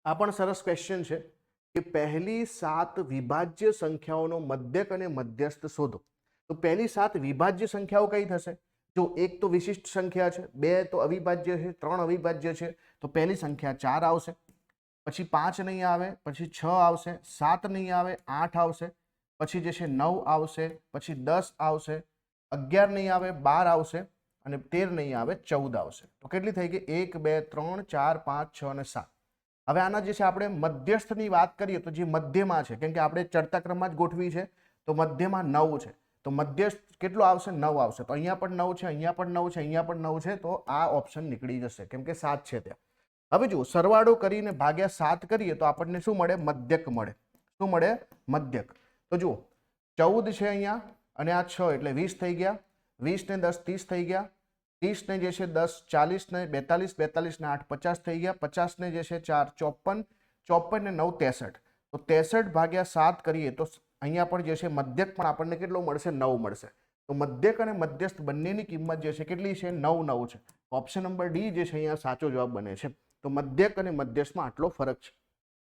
આ પણ સરસ ક્વેશ્ચન છે કે પહેલી 7 વિભાજ્ય સંખ્યાઓનો મધ્યક અને મધ્યસ્થ શોધો. તો પહેલી 7 વિભાજ્ય સંખ્યાઓ કઈ થશે? જો એક તો વિશિષ્ટ સંખ્યા છે, બે તો અવિભાજ્ય છે, ત્રણ અવિભાજ્ય છે, તો પહેલી સંખ્યા 4 આવશે, પછી 5 નહીં આવે, પછી 6 આવશે, 7 નહીં આવે, 8 આવશે, પછી જે છે 9 આવશે, પછી 10 આવશે, 11 નહીં આવે, 12 આવશે અને 13 નહીં આવે, 14 આવશે. તો કેટલી થઈ ગઈ? 1 2 3 4 5 6 અને 7. હવે આના જે છે આપણે મધ્યસ્થની વાત કરીએ તો જે મધ્યમાં છે, કેમ કે આપણે ચડતા ક્રમમાં જ ગોઠવી છે, તો મધ્યમાં 9 છે, તો મધ્યસ્થ કેટલો આવશે? 9 આવશે. તો અહીંયા પણ 9 છે, અહીંયા પણ 9 છે, અહીંયા પણ 9 છે, તો આ ઓપ્શન નીકળી જશે કેમ કે 7 છે ત્યાં. હવે જુઓ, સરવાળો કરીને ભાગ્યા 7 કરીએ તો આપણને શું મળે? મધ્યક મળે. શું મળે? મધ્યક. તો જુઓ 14 છે અહીંયા અને આ 6 એટલે 20 થઈ ગયા, 20 ને 10 30 થઈ ગયા, 30 ને જે છે 10 40 ને 42 42 ને 8 50 થઈ ગયા, 50 ને જે છે 4 54, 54 ને 9 63. તો 63 ભાગ્યા 7 કરીએ તો અહીંયા પણ જે છે મધ્યક પણ આપણને કેટલો મળશે? 9 મળશે. તો મધ્યક અને મધ્યસ્થ બંનેની કિંમત જે છે કેટલી છે? 9 9 છે. ઓપ્શન નંબર ડી જે છે અહીંયા સાચો જવાબ બને છે. તો મધ્યક અને મધ્યસ્થમાં આટલો ફરક છે.